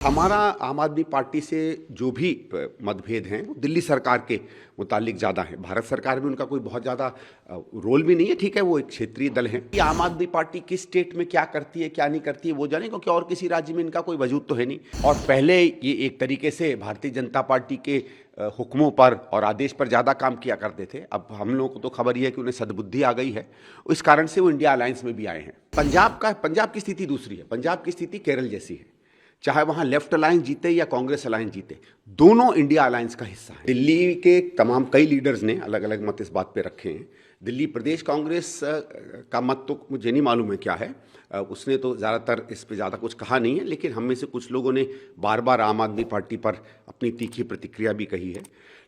हमारा आम आदमी पार्टी से जो भी मतभेद हैं वो दिल्ली सरकार के मुतालिक ज़्यादा है। भारत सरकार में उनका कोई बहुत ज़्यादा रोल भी नहीं है। ठीक है, वो एक क्षेत्रीय दल है। ये आम आदमी पार्टी किस स्टेट में क्या करती है क्या नहीं करती है वो जाने, क्योंकि और किसी राज्य में इनका कोई वजूद तो है नहीं। और पहले ये एक तरीके से भारतीय जनता पार्टी के हुक्मों पर और आदेश पर ज़्यादा काम किया करते थे। अब हम लोगों को तो खबर ये है कि उन्हें सद्बुद्धि आ गई है, इस कारण से वो इंडिया अलायंस में भी आए हैं। पंजाब की स्थिति दूसरी है। पंजाब की स्थिति केरल जैसी है। चाहे वहां लेफ्ट अलायंस जीते या कांग्रेस अलायंस जीते, दोनों इंडिया अलायंस का हिस्सा है। दिल्ली के तमाम कई लीडर्स ने अलग अलग मत इस बात पे रखे हैं। दिल्ली प्रदेश कांग्रेस का मत तो मुझे नहीं मालूम है क्या है, उसने तो ज़्यादातर इस पे ज़्यादा कुछ कहा नहीं है, लेकिन हम में से कुछ लोगों ने बार बार आम आदमी पार्टी पर अपनी तीखी प्रतिक्रिया भी कही है।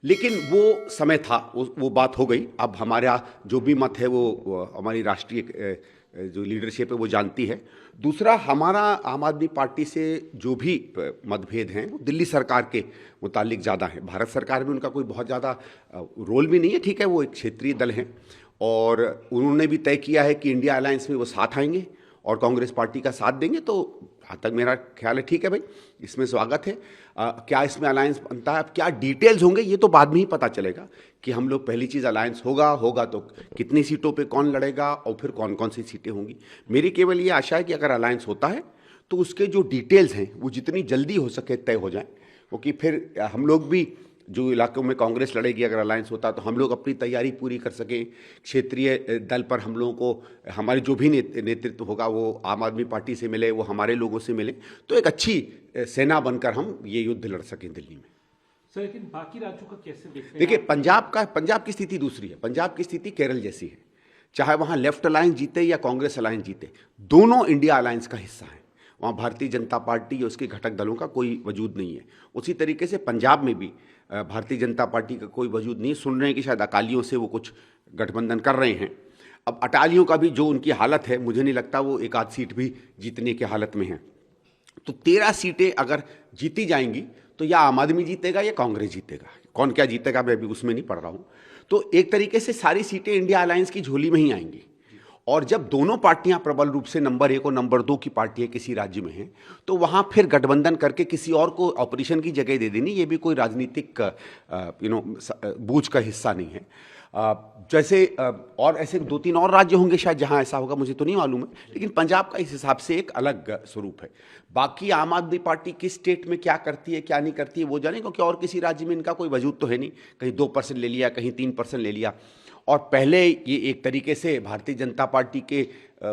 लेकिन वो समय था, वो बात हो गई। अब हमारा जो भी मत है वो हमारी राष्ट्रीय जो लीडरशिप है वो जानती है। दूसरा, हमारा आम आदमी पार्टी से जो भी मतभेद हैं वो दिल्ली सरकार के मुतालिक ज़्यादा है। भारत सरकार में उनका कोई बहुत ज़्यादा रोल भी नहीं है। ठीक है, वो एक क्षेत्रीय दल हैं और उन्होंने भी तय किया है कि इंडिया अलायंस में वो साथ आएंगे और कांग्रेस पार्टी का साथ देंगे। तो जहाँ तक मेरा ख्याल है ठीक है भाई, इसमें स्वागत है। क्या इसमें अलायंस बनता है, अब क्या डिटेल्स होंगे ये तो बाद में ही पता चलेगा कि हम लोग, पहली चीज़ अलायंस होगा तो कितनी सीटों पे कौन लड़ेगा और फिर कौन कौन सी सीटें होंगी। मेरी केवल ये आशा है कि अगर अलायंस होता है तो उसके जो डिटेल्स हैं वो जितनी जल्दी हो सके तय हो जाए, क्योंकि फिर हम लोग भी जो इलाकों में कांग्रेस लड़ेगी अगर अलायंस होता तो हम लोग अपनी तैयारी पूरी कर सकें। क्षेत्रीय दल पर हम लोगों को हमारे जो भी नेतृत्व होगा वो आम आदमी पार्टी से मिले, वो हमारे लोगों से मिले, तो एक अच्छी सेना बनकर हम ये युद्ध लड़ सकें दिल्ली में। सर, लेकिन बाकी राज्यों का कैसे देखते हैं? देखिए, पंजाब की स्थिति दूसरी है। पंजाब की स्थिति केरल जैसी है। चाहे वहाँ लेफ्ट अलायंस जीते या कांग्रेस अलायंस जीते, दोनों इंडिया अलायंस का हिस्सा है। वहाँ भारतीय जनता पार्टी या उसके घटक दलों का कोई वजूद नहीं है। उसी तरीके से पंजाब में भी भारतीय जनता पार्टी का कोई वजूद नहीं है। सुन रहे हैं कि शायद अकालियों से वो कुछ गठबंधन कर रहे हैं। अब अकालियों का भी जो उनकी हालत है, मुझे नहीं लगता वो एक आध सीट भी जीतने की हालत में है। तो 13 सीटें अगर जीती जाएंगी तो या आम आदमी जीतेगा या कांग्रेस जीतेगा। कौन क्या जीतेगा मैं भी उसमें नहीं पढ़ रहा हूँ। तो एक तरीके से सारी सीटें इंडिया अलायंस की झोली में ही आएंगी। और जब दोनों पार्टियां प्रबल रूप से नंबर 1 और नंबर 2 की पार्टियां किसी राज्य में हैं, तो वहां फिर गठबंधन करके किसी और को ऑपरेशन की जगह दे देनी, ये भी कोई राजनीतिक बूझ का हिस्सा नहीं है। जैसे और ऐसे 2-3 और राज्य होंगे शायद जहां ऐसा होगा, मुझे तो नहीं मालूम है, लेकिन पंजाब का इस हिसाब से एक अलग स्वरूप है। बाकी आम आदमी पार्टी किस स्टेट में क्या करती है क्या नहीं करती है वो जाने, क्योंकि और किसी राज्य में इनका कोई वजूद तो है नहीं। कहीं 2% ले लिया, कहीं 3% ले लिया। और पहले ये एक तरीके से भारतीय जनता पार्टी के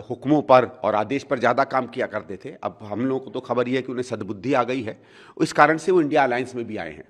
हुक्मों पर और आदेश पर ज़्यादा काम किया करते थे। अब हम लोगों को तो खबर ये है कि उन्हें सद्बुद्धि आ गई है, इस कारण से वो इंडिया अलायंस में भी आए हैं।